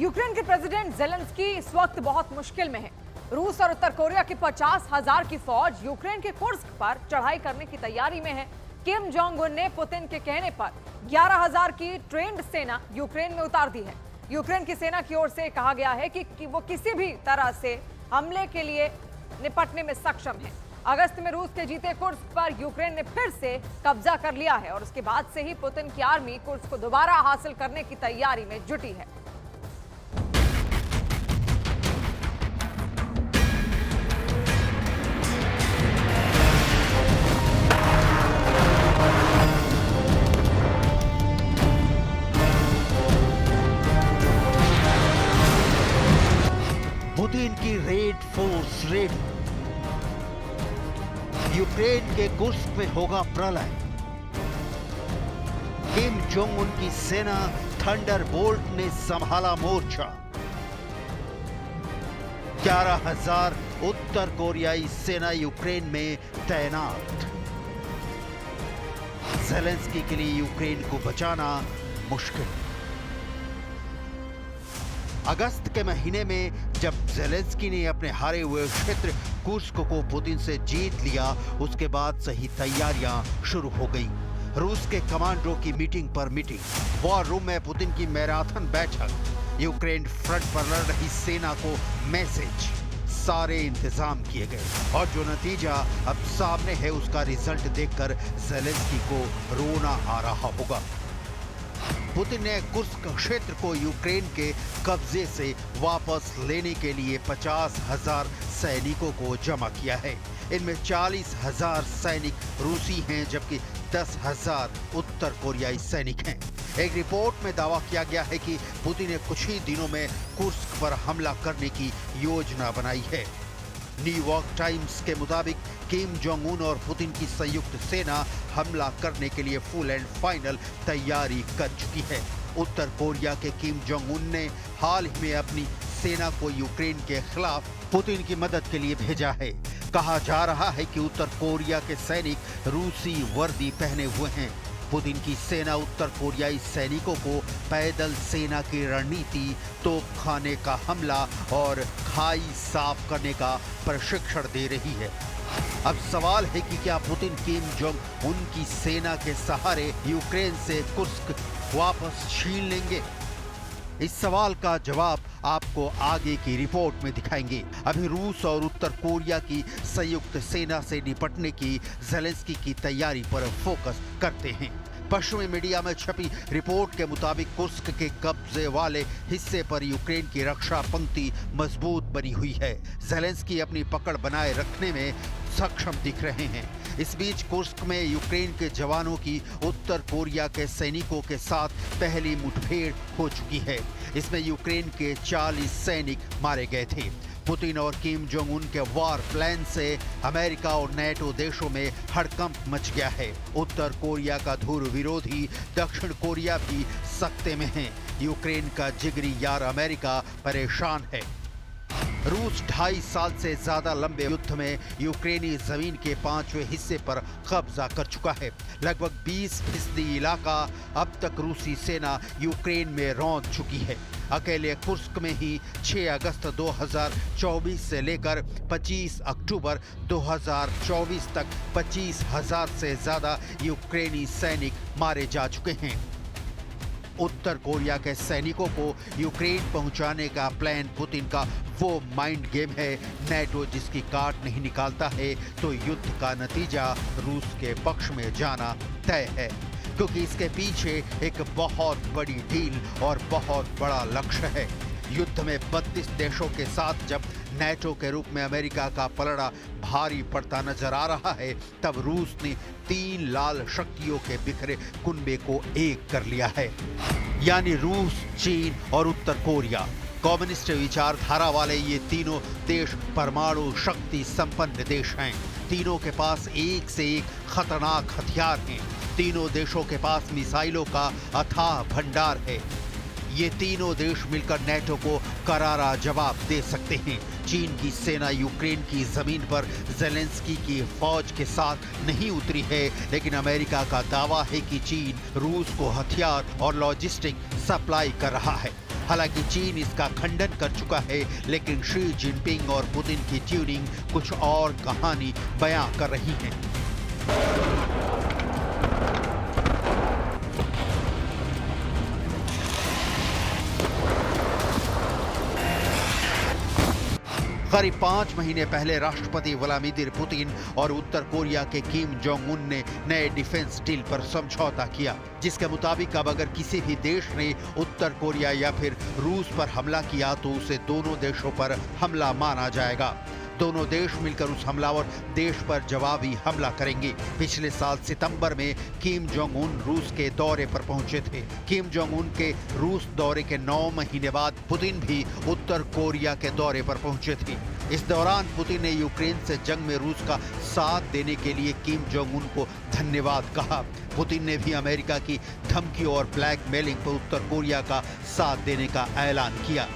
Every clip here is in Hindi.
यूक्रेन के प्रेसिडेंट जेलेंस्की इस वक्त बहुत मुश्किल में है। रूस और उत्तर कोरिया की 50,000 की फौज यूक्रेन के कुर्स्क पर चढ़ाई करने की तैयारी में है। किम जोंग उन ने पुतिन के कहने पर 11,000 की ट्रेंड सेना यूक्रेन में उतार दी है। यूक्रेन की सेना की ओर से कहा गया है कि वो किसी भी तरह से हमले के लिए निपटने में सक्षम है। अगस्त में रूस के जीते कुर्स्क पर यूक्रेन ने फिर से कब्जा कर लिया है और उसके बाद से ही पुतिन की आर्मी कुर्स्क को दोबारा हासिल करने की तैयारी में जुटी है। पुतिन की रेड फोर्स रेडी। यूक्रेन के कुर्स्क में होगा प्रलय। किम जोंग उन की सेना थंडरबोल्ट ने संभाला मोर्चा। 11,000 उत्तर कोरियाई सेना यूक्रेन में तैनात। ज़ेलेंस्की के लिए यूक्रेन को बचाना मुश्किल। अगस्त के महीने में जब ज़ेलेंस्की ने अपने हारे हुए क्षेत्र कुर्स्क को पुतिन से जीत लिया, उसके बाद से ही तैयारियां शुरू हो गई। रूस के कमांडरों की मीटिंग पर मीटिंग, वॉर रूम में पुतिन की मैराथन बैठक, यूक्रेन फ्रंट पर लड़ रही सेना को मैसेज, सारे इंतजाम किए गए और जो नतीजा अब सामने है उसका रिजल्ट देखकर ज़ेलेंस्की को रोना आ रहा होगा। पुतिन ने कुर्स्क क्षेत्र को यूक्रेन के कब्जे से वापस लेने के लिए 50,000 सैनिकों को जमा किया है। इनमें 40,000 सैनिक रूसी हैं जबकि 10,000 उत्तर कोरियाई सैनिक हैं। एक रिपोर्ट में दावा किया गया है कि पुतिन ने कुछ ही दिनों में कुर्स्क पर हमला करने की योजना बनाई है। न्यूयॉर्क टाइम्स के मुताबिक किम जोंग उन और पुतिन की संयुक्त सेना हमला करने के लिए फुल एंड फाइनल तैयारी कर चुकी है। उत्तर कोरिया के किम जोंग उन ने हाल ही में अपनी सेना को यूक्रेन के खिलाफ पुतिन की मदद के लिए भेजा है। कहा जा रहा है कि उत्तर कोरिया के सैनिक रूसी वर्दी पहने हुए हैं। पुतिन की सेना उत्तर कोरियाई सैनिकों को पैदल सेना की रणनीति, तोपखाने का हमला और खाई साफ करने का प्रशिक्षण दे रही है। अब सवाल है कि क्या पुतिन किम जोंग उन की सेना के सहारे यूक्रेन से कुर्स्क वापस छीन लेंगे? इस सवाल का जवाब आपको आगे की रिपोर्ट में दिखाएंगे। अभी रूस और उत्तर कोरिया की संयुक्त सेना से निपटने की ज़ेलेंस्की की तैयारी पर फोकस करते हैं। पश्चिमी मीडिया में छपी रिपोर्ट के मुताबिक कुर्स्क के कब्जे वाले हिस्से पर यूक्रेन की रक्षा पंक्ति मजबूत बनी हुई है। ज़ेलेंस्की अपनी पकड़ बनाए रखने में सक्षम दिख रहे हैं। इस बीच कुर्स्क में यूक्रेन के जवानों की उत्तर कोरिया के सैनिकों के साथ पहली मुठभेड़ हो चुकी है। इसमें यूक्रेन के 40 सैनिक मारे गए थे। पुतिन और किम जोंग उन के वॉर प्लान से अमेरिका और नेटो देशों में हड़कंप मच गया है। उत्तर कोरिया का धुर विरोधी दक्षिण कोरिया भी सख्ते में है। यूक्रेन का जिगरी यार अमेरिका परेशान है। रूस 2.5 साल से ज्यादा लंबे युद्ध में यूक्रेनी जमीन के 5वें हिस्से पर कब्जा कर चुका है। लगभग 20% इलाका अब तक रूसी सेना यूक्रेन में रौंद चुकी है। अकेले कुर्स्क में ही 6 अगस्त 2024 से लेकर 25 अक्टूबर 2024 तक 25,000 से ज्यादा यूक्रेनी सैनिक मारे जा चुके हैं। उत्तर कोरिया के सैनिकों को यूक्रेन पहुंचाने का प्लान पुतिन का वो माइंड गेम है। नेटो जिसकी काट नहीं निकालता है तो युद्ध का नतीजा रूस के पक्ष में जाना तय है, क्योंकि इसके पीछे एक बहुत बड़ी डील और बहुत बड़ा लक्ष्य है। युद्ध में 32 देशों के साथ जब नेटो के रूप में अमेरिका का पलड़ा भारी पड़ता नजर आ रहा है, तब रूस ने 3 लाल शक्तियों के बिखरे कुनबे को एक कर लिया है, यानी रूस, चीन और उत्तर कोरिया। कम्युनिस्ट विचारधारा वाले ये तीनों देश परमाणु शक्ति संपन्न देश हैं। तीनों के पास एक से एक खतरनाक हथियार हैं। तीनों देशों के पास मिसाइलों का अथाह भंडार है। ये तीनों देश मिलकर नेटो को करारा जवाब दे सकते हैं। चीन की सेना यूक्रेन की जमीन पर ज़ेलेंस्की की फौज के साथ नहीं उतरी है, लेकिन अमेरिका का दावा है कि चीन रूस को हथियार और लॉजिस्टिक सप्लाई कर रहा है। हालांकि चीन इसका खंडन कर चुका है, लेकिन शी जिनपिंग और पुतिन की ट्यूनिंग कुछ और कहानी बयां कर रही है। करीब 5 महीने पहले राष्ट्रपति व्लादिमीर पुतिन और उत्तर कोरिया के किम जोंग उन ने नए डिफेंस डील पर समझौता किया, जिसके मुताबिक अब अगर किसी भी देश ने उत्तर कोरिया या फिर रूस पर हमला किया तो उसे दोनों देशों पर हमला माना जाएगा। दोनों देश मिलकर उस हमलावर देश पर जवाबी हमला करेंगे। पिछले साल सितंबर में किम जोंग उन रूस के दौरे पर पहुंचे थे। किम जोंग उन के रूस दौरे के 9 महीने बाद पुतिन भी उत्तर कोरिया के दौरे पर पहुंचे थे। इस दौरान पुतिन ने यूक्रेन से जंग में रूस का साथ देने के लिए किम जोंग उन को धन्यवाद कहा। पुतिन ने भी अमेरिका की धमकी और ब्लैकमेलिंग पर उत्तर कोरिया का साथ देने का ऐलान किया।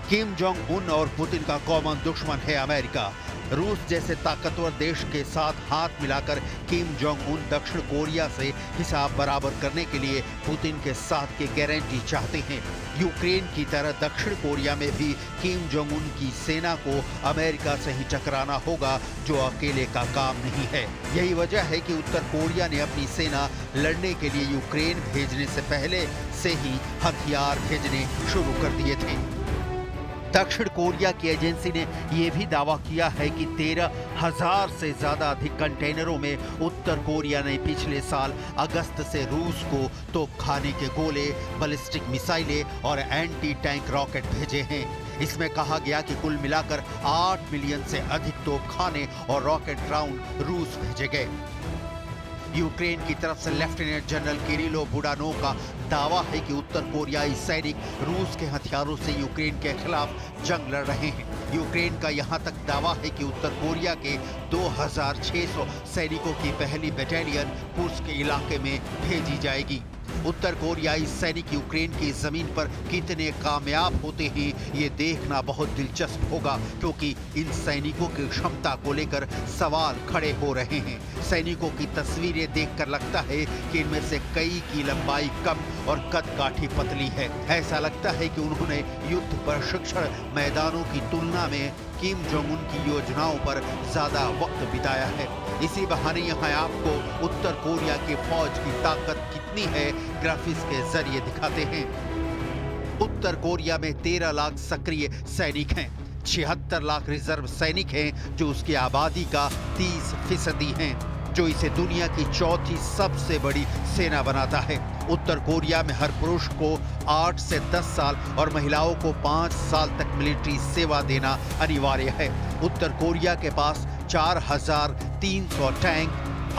किम जोंग उन और पुतिन का कॉमन दुश्मन है अमेरिका। रूस जैसे ताकतवर देश के साथ हाथ मिलाकर किम जोंग उन दक्षिण कोरिया से हिसाब बराबर करने के लिए पुतिन के साथ की गारंटी चाहते हैं। यूक्रेन की तरह दक्षिण कोरिया में भी किम जोंग उन की सेना को अमेरिका से ही टकराना होगा, जो अकेले का काम नहीं है। यही वजह है कि उत्तर कोरिया ने अपनी सेना लड़ने के लिए यूक्रेन भेजने से पहले से ही हथियार भेजने शुरू कर दिए थे। दक्षिण कोरिया की एजेंसी ने यह भी दावा किया है कि 13,000 से ज्यादा अधिक कंटेनरों में उत्तर कोरिया ने पिछले साल अगस्त से रूस को तोपखाने के गोले, बैलिस्टिक मिसाइलें और एंटी टैंक रॉकेट भेजे हैं। इसमें कहा गया कि कुल मिलाकर 8 मिलियन से अधिक तोपखाने और रॉकेट राउंड रूस भेजे गए। यूक्रेन की तरफ से लेफ्टिनेंट जनरल किरिलो बुडानोव का दावा है कि उत्तर कोरियाई सैनिक रूस के हथियारों से यूक्रेन के खिलाफ जंग लड़ रहे हैं। यूक्रेन का यहां तक दावा है कि उत्तर कोरिया के 2600 सैनिकों की पहली बटालियन कुर्स्क के इलाके में भेजी जाएगी। उत्तर कोरियाई सैनिक यूक्रेन की जमीन पर कितने कामयाब होते हैं, ये देखना बहुत दिलचस्प होगा, क्योंकि इन सैनिकों की क्षमता को लेकर सवाल खड़े हो रहे हैं। सैनिकों की तस्वीरें देखकर लगता है कि इनमें से कई की लंबाई कम और कदकाठी पतली है। ऐसा लगता है कि उन्होंने युद्ध प्रशिक्षण मैदानों की तुलना में किम जोंग उन की योजनाओं पर ज्यादा वक्त बिताया है। इसी बहाने यहाँ आपको उत्तर कोरिया की फौज की ताकत कितनी है ग्राफिक्स के जरिए दिखाते हैं। उत्तर कोरिया में 13 लाख सक्रिय सैनिक हैं, 76 लाख रिजर्व सैनिक हैं, जो उसकी आबादी का 30% हैं, जो इसे दुनिया की चौथी सबसे बड़ी सेना बनाता है। उत्तर कोरिया में हर पुरुष को 8 से 10 साल और महिलाओं को 5 साल तक मिलिट्री सेवा देना अनिवार्य है। उत्तर कोरिया के पास 4,300 टैंक,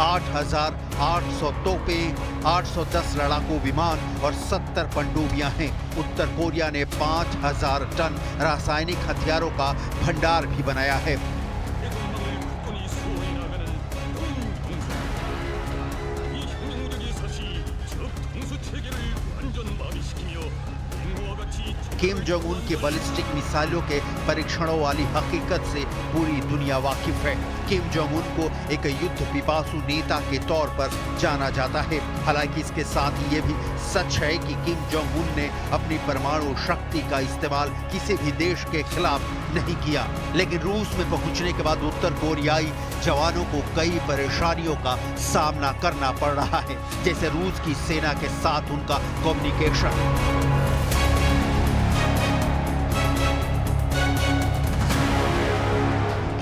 8,800 तोपें, 810 लड़ाकू विमान और 70 पनडुब्बियां हैं। उत्तर कोरिया ने 5,000 टन रासायनिक हथियारों का भंडार भी बनाया है। किम जोंग उन की बैलिस्टिक मिसाइलों के परीक्षणों वाली हकीकत से पूरी दुनिया वाकिफ है। किम जोंग उन को एक युद्ध पिपासु नेता के तौर पर जाना जाता है। हालांकि इसके साथ ही ये भी सच है कि किम जोंग उन ने अपनी परमाणु शक्ति का इस्तेमाल किसी भी देश के खिलाफ नहीं किया, लेकिन रूस में पहुंचने के बाद उत्तर कोरियाई जवानों को कई परेशानियों का सामना करना पड़ रहा है, जैसे रूस की सेना के साथ उनका कम्युनिकेशन।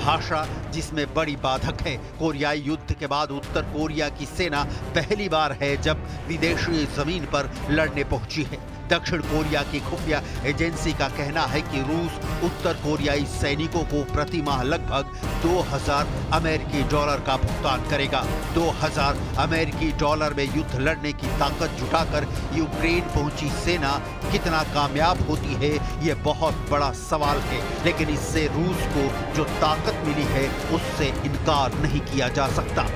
भाषा जिसमें बड़ी बाधक है। कोरियाई युद्ध के बाद उत्तर कोरिया की सेना पहली बार है जब विदेशी जमीन पर लड़ने पहुंची है। दक्षिण कोरिया की खुफिया एजेंसी का कहना है कि रूस उत्तर कोरियाई सैनिकों को प्रति माह लगभग 2,000 अमेरिकी डॉलर का भुगतान करेगा। 2,000 अमेरिकी डॉलर में युद्ध लड़ने की ताकत जुटाकर यूक्रेन पहुंची सेना कितना कामयाब होती है, ये बहुत बड़ा सवाल है। लेकिन इससे रूस को जो ताकत मिली है उससे इनकार नहीं किया जा सकता।